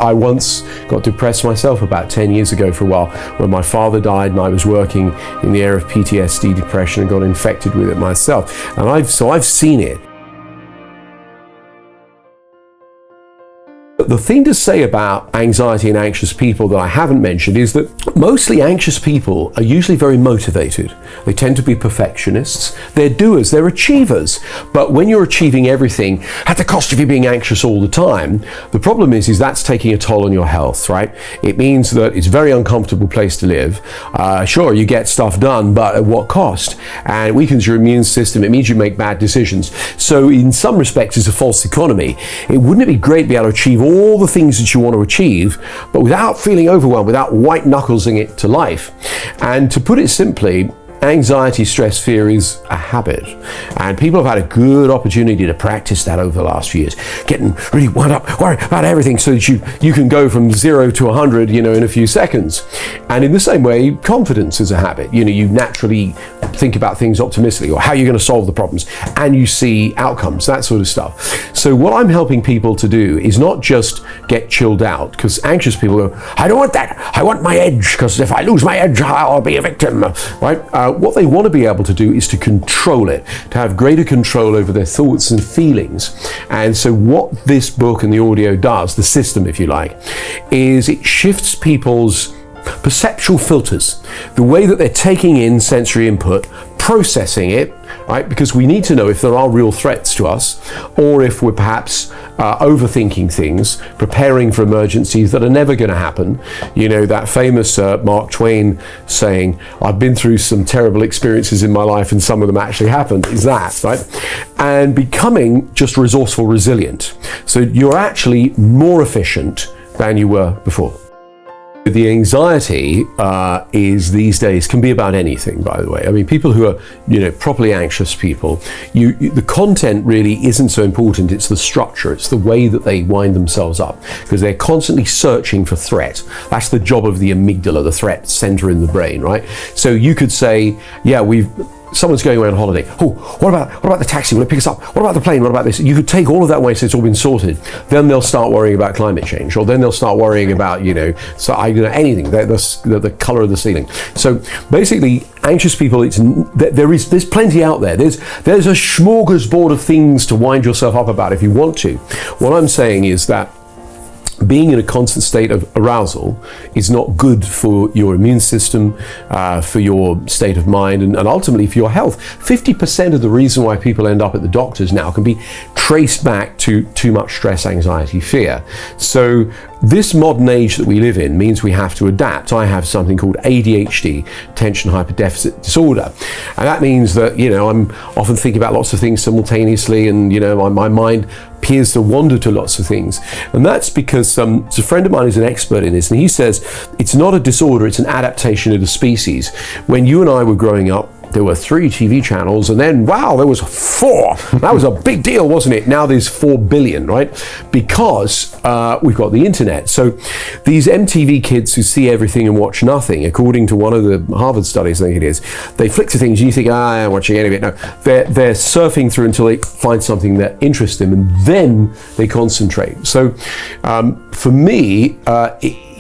I once got depressed myself about 10 years ago for a while when my father died and I was working in the area of PTSD, depression, and got infected with it myself. And I've seen it. The thing to say about anxiety and anxious people that I haven't mentioned is that mostly anxious people are usually very motivated. They tend to be perfectionists. They're doers, they're achievers. But when you're achieving everything at the cost of you being anxious all the time, the problem is that's taking a toll on your health, right? It means that it's a very uncomfortable place to live. Sure, you get stuff done, but at what cost? And it weakens your immune system. It means you make bad decisions. So in some respects, it's a false economy. Wouldn't it be great to be able to achieve all the things that you want to achieve, but without feeling overwhelmed, without white knuckling it to life? And to put it simply, anxiety, stress, fear is a habit. And people have had a good opportunity to practice that over the last few years, getting really wound up, worried about everything so that you can go from 0 to 100, in a few seconds. And in the same way, confidence is a habit. You naturally think about things optimistically, or how you're going to solve the problems, and you see outcomes, that sort of stuff. So what I'm helping people to do is not just get chilled out, because anxious people go, I don't want that. I want my edge, because if I lose my edge, I'll be a victim, right? What they want to be able to do is to control it, to have greater control over their thoughts and feelings. And so what this book and the audio does, the system if you like, is it shifts people's perceptual filters, the way that they're taking in sensory input, processing it, right? Because we need to know if there are real threats to us, or if we're perhaps overthinking things, preparing for emergencies that are never going to happen. That famous Mark Twain saying, I've been through some terrible experiences in my life and some of them actually happened, is that, right? And becoming just resourceful, resilient. So you're actually more efficient than you were before. The anxiety is these days can be about anything, by the way. I mean, people who are, properly anxious people, the content really isn't so important. It's the structure. It's the way that they wind themselves up, because they're constantly searching for threat. That's the job of the amygdala, the threat center in the brain, right? So you could say, yeah, someone's going away on holiday. Oh, what about the taxi? Will it pick us up? What about the plane? What about this? You could take all of that away so it's all been sorted. Then they'll start worrying about climate change, or then they'll start worrying about, anything, the color of the ceiling. So basically, anxious people, there's plenty out there. There's a smorgasbord of things to wind yourself up about if you want to. What I'm saying is that being in a constant state of arousal is not good for your immune system, for your state of mind, and ultimately for your health. 50% of the reason why people end up at the doctors now can be traced back to too much stress, anxiety, fear. So this modern age that we live in means we have to adapt. I have something called ADHD, attention hyperdeficit disorder. And that means that, I'm often thinking about lots of things simultaneously, and, my mind appears to wander to lots of things. And that's because a friend of mine is an expert in this, and he says it's not a disorder, it's an adaptation of the species. When you and I were growing up, there were 3 TV channels, and then, wow, there was 4. That was a big deal, wasn't it? Now there's 4 billion, right? Because we've got the internet. So these MTV kids who see everything and watch nothing, according to one of the Harvard studies, I think it is, they flick to things and you think, I'm watching any of it. No, they're surfing through until they find something that interests them, and then they concentrate. So for me,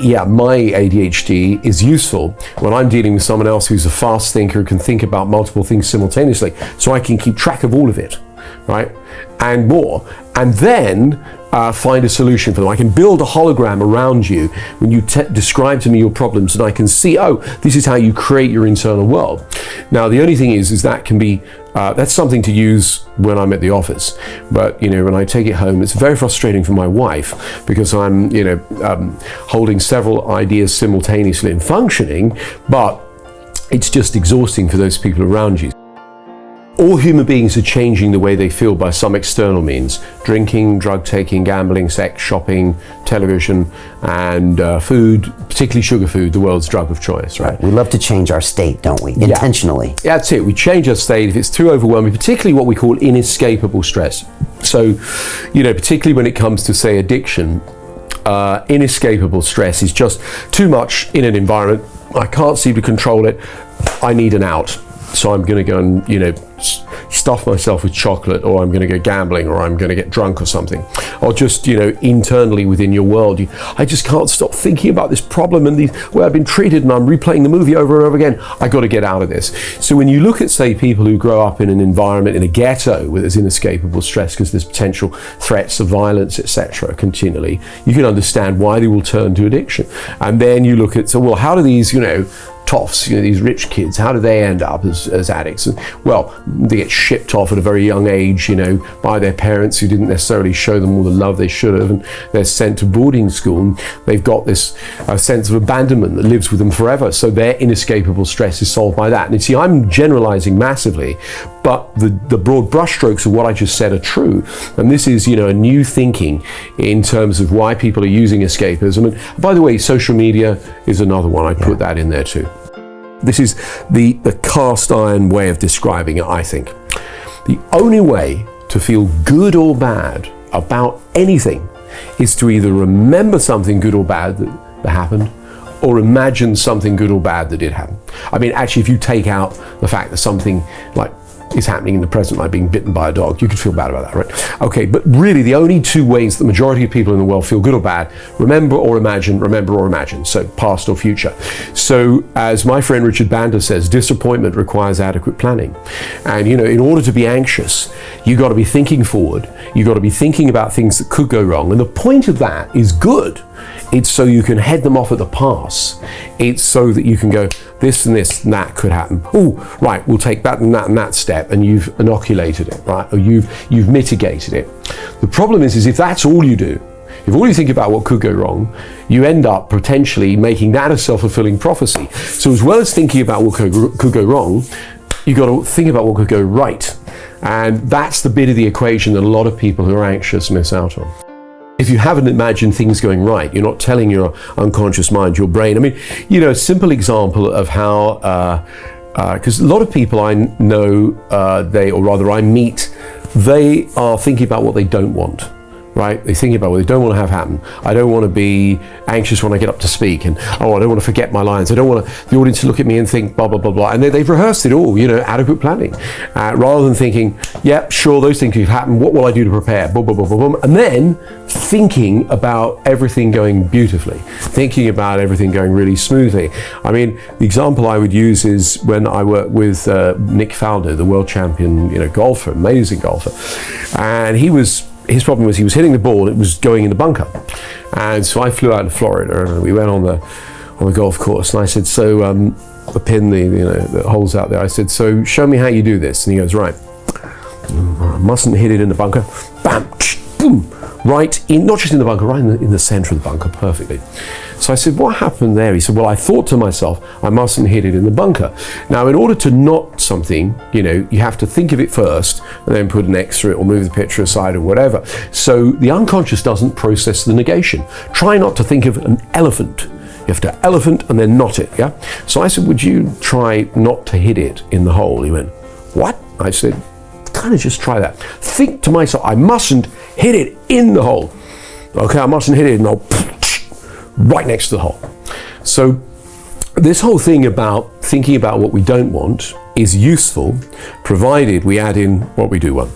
my ADHD is useful when I'm dealing with someone else who's a fast thinker, who can think about multiple things simultaneously, so I can keep track of all of it, right? And more. And then find a solution for them. I can build a hologram around you when you describe to me your problems, and I can see, this is how you create your internal world. Now, the only thing is that can be, that's something to use when I'm at the office. But, when I take it home, it's very frustrating for my wife, because I'm, holding several ideas simultaneously and functioning, but it's just exhausting for those people around you. All human beings are changing the way they feel by some external means: drinking, drug taking, gambling, sex, shopping, television, and food, particularly sugar food, the world's drug of choice, right? We love to change our state, don't we? Intentionally. Yeah, that's it. We change our state if it's too overwhelming, particularly what we call inescapable stress. So, particularly when it comes to, say, addiction, inescapable stress is just too much in an environment. I can't seem to control it. I need an out. So I'm going to go and, stuff myself with chocolate, or I'm going to go gambling, or I'm going to get drunk or something, or just, internally within your world, I just can't stop thinking about this problem and the way I've been treated, and I'm replaying the movie over and over again. I got to get out of this. So when you look at, say, people who grow up in an environment, in a ghetto where there's inescapable stress because there's potential threats of violence, etc., continually, you can understand why they will turn to addiction. And then you look at, so, well, how do these, toffs, these rich kids, how do they end up as addicts? And, well, they get shipped off at a very young age, by their parents who didn't necessarily show them all the love they should have, and they're sent to boarding school, and they've got this sense of abandonment that lives with them forever. So their inescapable stress is solved by that. And you see, I'm generalizing massively, but the broad brushstrokes of what I just said are true. And this is, a new thinking in terms of why people are using escapism. And by the way, social media is another one. I'd put that in there too. This is the cast iron way of describing it, I think. The only way to feel good or bad about anything is to either remember something good or bad that happened, or imagine something good or bad that did happen. I mean, actually, if you take out the fact that something like is happening in the present, like being bitten by a dog, you could feel bad about that, right? Okay, but really the only two ways the majority of people in the world feel good or bad: remember or imagine, so past or future. So as my friend Richard Bandler says, disappointment requires adequate planning. And in order to be anxious, you got to be thinking forward, you got to be thinking about things that could go wrong, and the point of that is good. It's so you can head them off at the pass. It's so that you can go, this and this and that could happen. Oh, right, we'll take that and that step, and you've inoculated it, right? Or you've mitigated it. The problem is if that's all you do, if all you think about what could go wrong, you end up potentially making that a self-fulfilling prophecy. So as well as thinking about what could go wrong, you got to think about what could go right. And that's the bit of the equation that a lot of people who are anxious miss out on. If you haven't imagined things going right, you're not telling your unconscious mind, your brain. I mean, a simple example of how, because a lot of people I know, I meet, they are thinking about what they don't want. Right? They're thinking about what they don't want to have happen. I don't want to be anxious when I get up to speak, and I don't want to forget my lines. I don't want the audience to look at me and think blah, blah, blah, blah. And they've rehearsed it all, adequate planning. Rather than thinking, yep, sure, those things could happen. What will I do to prepare? Boom, boom, boom, boom, boom. And then thinking about everything going beautifully, thinking about everything going really smoothly. I mean, the example I would use is when I worked with Nick Faldo, the world champion, golfer, amazing golfer. And his problem was he was hitting the ball, it was going in the bunker. And so I flew out to Florida, and we went on the golf course, and I said, so the pin, the holes out there, I said, so show me how you do this. And he goes, right, I mustn't hit it in the bunker. Bam, boom, right in, not just in the bunker, right in the center of the bunker, perfectly. So I said, what happened there? He said, well, I thought to myself, I mustn't hit it in the bunker. Now, in order to knot something, you have to think of it first and then put an X through it or move the picture aside or whatever. So the unconscious doesn't process the negation. Try not to think of an elephant. You have to elephant and then knot it, yeah? So I said, would you try not to hit it in the hole? He went, what? I said, kind of just try that. Think to myself, I mustn't hit it in the hole. Okay, I mustn't hit it in the hole. Right next to the hole. So this whole thing about thinking about what we don't want is useful, provided we add in what we do want.